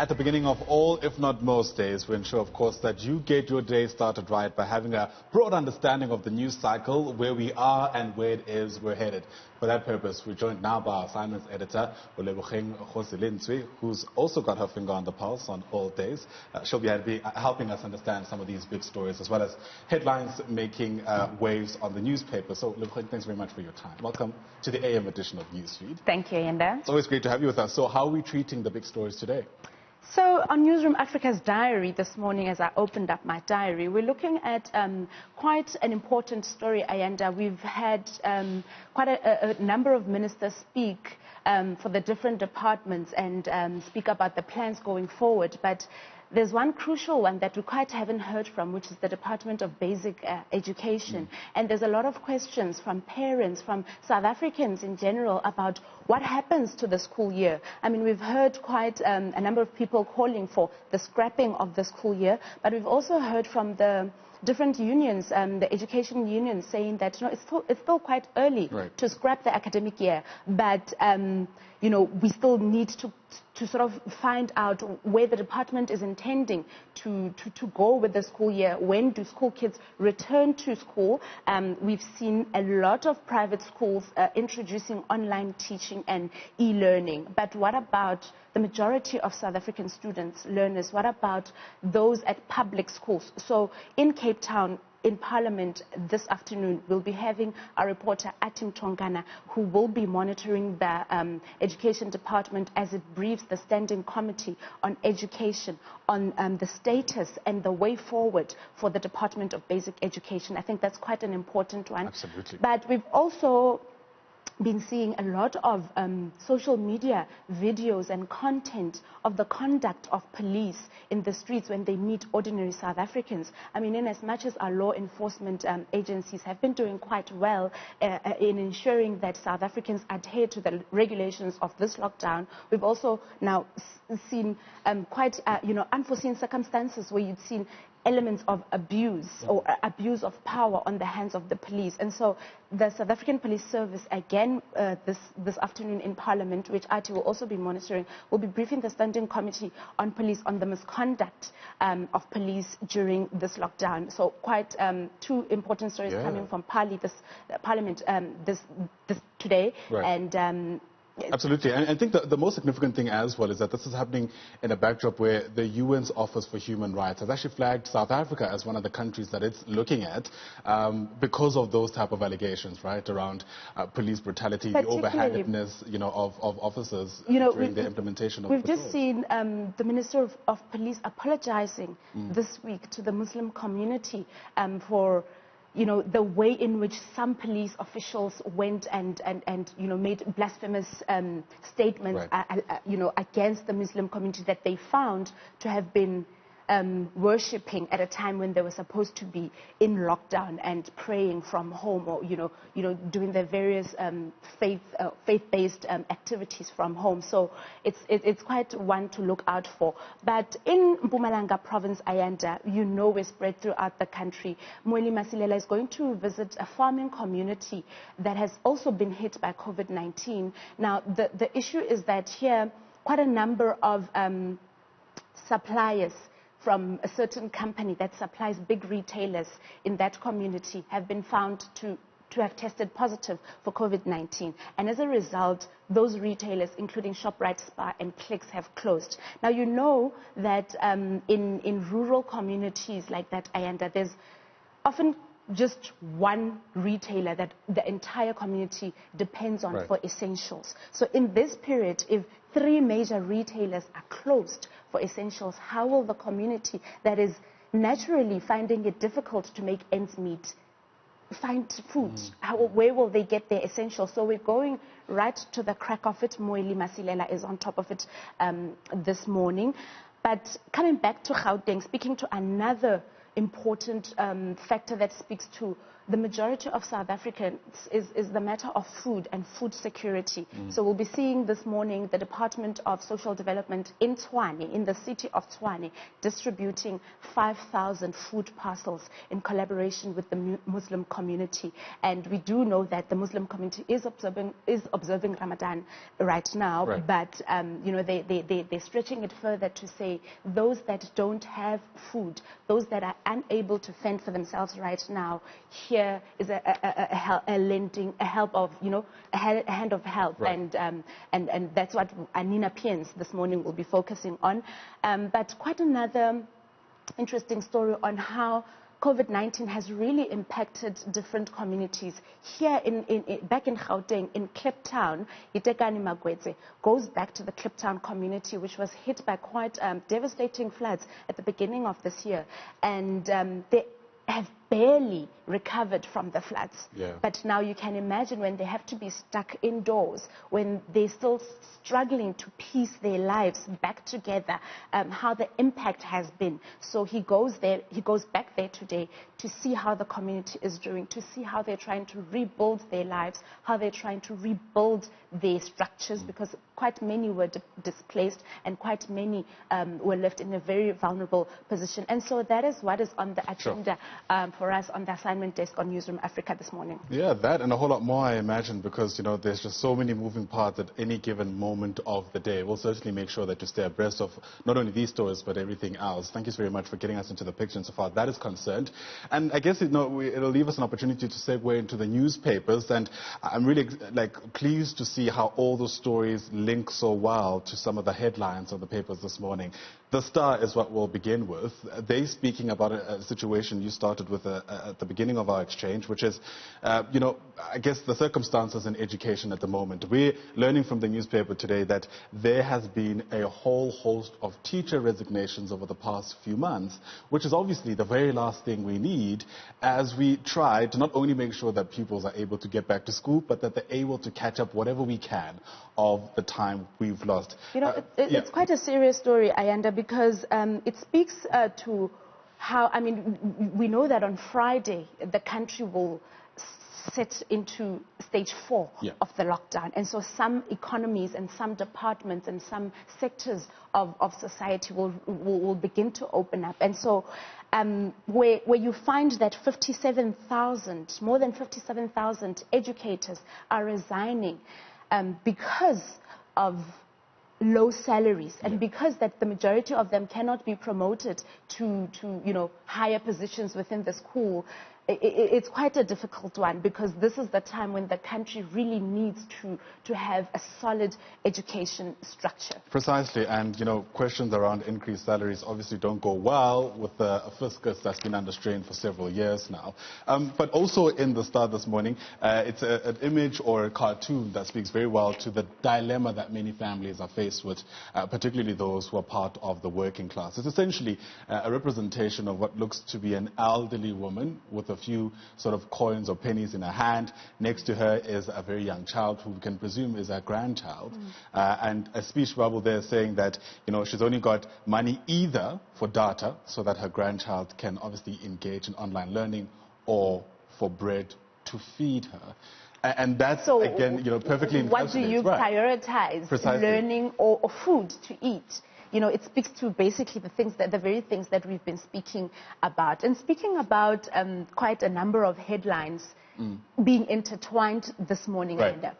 At the beginning of all, if not most days, we ensure, of course, that you get your day started right by having a broad understanding of the news cycle, where we are and where it is we're headed. For that purpose, we're joined now by our science editor, Olebogeng Kgosilentswe, who's also got her finger on the pulse on all days. She'll be helping us understand some of these big stories, as well as headlines making waves on the newspaper. So, Olebogeng, thanks very much for your time. Welcome to the AM edition of Newsfeed. Thank you, Yenda. It's always great to have you with us. So, how are we treating the big stories today? So on Newzroom Africa's diary this morning, as I opened up my diary, we're looking at quite an important story, Ayanda. We've had quite a number of ministers speak for the different departments and speak about the plans going forward. But there's one crucial one that we quite haven't heard from, which is the Department of Basic Education. And there's a lot of questions from parents, from South Africans in general, about what happens to the school year. I mean, we've heard quite a number of people calling for the scrapping of the school year, but we've also heard from the different unions, the education unions, saying that it's still quite early to scrap the academic year, but we still need to sort of find out where the department is intending to go with the school year. When do school kids return to school? We've seen a lot of private schools introducing online teaching and e-learning. But what about the majority of South African students, learners? What about those at public schools? So in Cape Town, in Parliament this afternoon, we'll be having our reporter Atim Tongana, who will be monitoring the Education Department as it briefs the Standing Committee on Education on the status and the way forward for the Department of Basic Education. I think that's quite an important one. Absolutely. But we've also been seeing a lot of social media videos and content of the conduct of police in the streets when they meet ordinary South Africans. I mean, in as much as our law enforcement agencies have been doing quite well in ensuring that South Africans adhere to the regulations of this lockdown, we've also now seen quite unforeseen circumstances where you've seen elements of abuse or abuse of power on the hands of the police. And so the South African Police Service, again, this afternoon in Parliament, which IT will also be monitoring, will be briefing the Standing Committee on Police on the misconduct of police during this lockdown. So quite two important stories coming from Parliament this today. And absolutely. And I think the most significant thing as well is that this is happening in a backdrop where the UN's Office for Human Rights has actually flagged South Africa as one of the countries that it's looking at because of those type of allegations, right, around police brutality, the overhandedness, of officers during the implementation of We've just seen the Minister of Police apologizing this week to the Muslim community for the way in which some police officials went and made blasphemous statements, against the Muslim community that they found to have been worshipping at a time when they were supposed to be in lockdown and praying from home, or doing their various faith-based activities from home. So it's quite one to look out for. But in Mpumalanga province, Ayanda, we're spread throughout the country. Moeli Masilela is going to visit a farming community that has also been hit by COVID-19. Now the issue is that here quite a number of suppliers from a certain company that supplies big retailers in that community have been found to have tested positive for COVID-19. And as a result, those retailers, including ShopRite, Spar and Clicks, have closed. Now, you know that in rural communities like that, Ayanda, there's often just one retailer that the entire community depends on for essentials. So in this period, if 3 major retailers are closed for essentials, how will the community that is naturally finding it difficult to make ends meet find food? Where will they get their essentials? So we're going right to the crack of it. Moeli Masilela is on top of it this morning. But coming back to Gauteng, speaking to another important factor that speaks to the majority of South Africans is the matter of food and food security. So we'll be seeing this morning the Department of Social Development in Tshwane, in the city of Tshwane, distributing 5,000 food parcels in collaboration with the Muslim community. And we do know that the Muslim community is observing Ramadan right now, but you know, they're stretching it further to say those that don't have food, those that are unable to fend for themselves right now, here is a help of, you know, a hand of help, and that's what Anina Piens this morning will be focusing on. But quite another interesting story on how COVID-19 has really impacted different communities. Here back in Gauteng, in Kliptown, Itekani Magwetse goes back to the Kliptown community, which was hit by quite devastating floods at the beginning of this year. And they have barely recovered from the floods. But now you can imagine when they have to be stuck indoors, when they're still struggling to piece their lives back together, how the impact has been. So he goes back there today to see how the community is doing, to see how they're trying to rebuild their lives, how they're trying to rebuild their structures, because quite many were displaced and quite many were left in a very vulnerable position. And so that is what is on the agenda for us on the assignment desk on Newzroom Africa this morning. Yeah, that and a whole lot more, I imagine, because, you know, there's just so many moving parts at any given moment of the day. We'll certainly make sure that you stay abreast of not only these stories, but everything else. Thank you very much for getting us into the picture so far that is concerned. And I guess, you know, it'll leave us an opportunity to segue into the newspapers. And I'm really, pleased to see how all those stories link so well to some of the headlines of the papers this morning. The Star is what we'll begin with. They speaking about a situation you started with at the beginning of our exchange, which is, you know, I guess the circumstances in education at the moment. We're learning from the newspaper today that there has been a whole host of teacher resignations over the past few months, which is obviously the very last thing we need as we try to not only make sure that pupils are able to get back to school, but that they're able to catch up whatever we can of the time we've lost. You know, it's quite a serious story, Ayanda, because it speaks to how, I mean, we know that on Friday the country will set into stage 4 of the lockdown. And so some economies and some departments and some sectors of society will begin to open up. And so where you find that more than 57,000 educators are resigning because of low salaries, and because that the majority of them cannot be promoted to you know, higher positions within the school, it's quite a difficult one, because this is the time when the country really needs to have a solid education structure. Precisely, and you know, questions around increased salaries obviously don't go well with a fiscus that's been under strain for several years now. But also in the Star this morning, it's an image or a cartoon that speaks very well to the dilemma that many families are faced with, particularly those who are part of the working class. It's essentially a representation of what looks to be an elderly woman with a few sort of coins or pennies in her hand. Next to her is a very young child who we can presume is her grandchild. And a speech bubble there saying that, you know, she's only got money either for data so that her grandchild can obviously engage in online learning, or for bread to feed her. And that's, so, again, you know, perfectly encapsulates. What do you prioritize? Precisely. Learning or food to eat? You know, it speaks to basically the very things that we've been speaking about. And speaking about quite a number of headlines being intertwined this morning, Linda.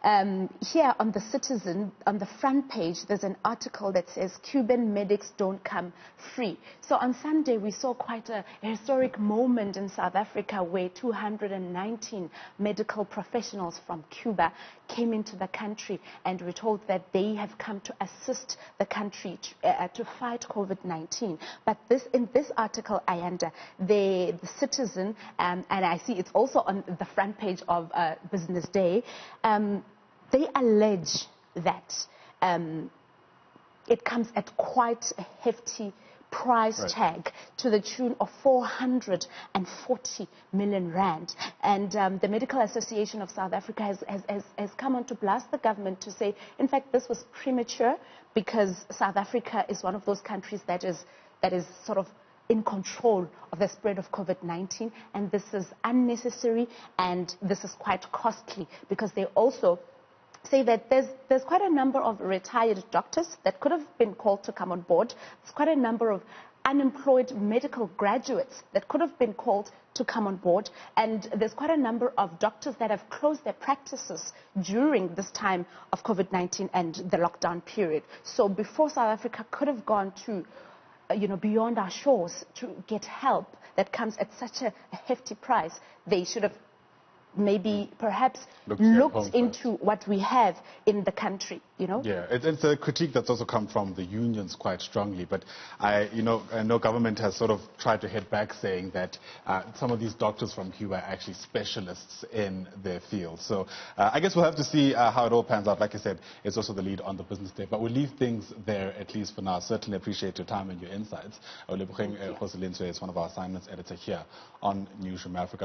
Here on The Citizen, on the front page, there's an article that says Cuban medics don't come free. So on Sunday, we saw quite a historic moment in South Africa where 219 medical professionals from Cuba came into the country, and we're told that they have come to assist the country to fight COVID-19. But in this article, Ayanda, the Citizen, and I see it's also on the front page of Business Day, they allege that it comes at quite a hefty price tag to the tune of 440 million rand. And the Medical Association of South Africa has come on to blast the government to say, in fact, this was premature, because South Africa is one of those countries that is sort of in control of the spread of COVID-19, and this is unnecessary and this is quite costly, because they also say that there's quite a number of retired doctors that could have been called to come on board. There's quite a number of unemployed medical graduates that could have been called to come on board, and there's quite a number of doctors that have closed their practices during this time of COVID-19 and the lockdown period. So before South Africa could have gone to beyond our shores to get help that comes at such a hefty price, they should have maybe perhaps looked into what we have in the country, Yeah, it's a critique that's also come from the unions quite strongly, but I know government has sort of tried to hit back, saying that some of these doctors from Cuba are actually specialists in their field. So I guess we'll have to see how it all pans out. Like I said, it's also the lead on the business day, but we'll leave things there at least for now. Certainly appreciate your time and your insights. Olebogeng Kgosilentswe is one of our assignments editor here on Newzroom Africa.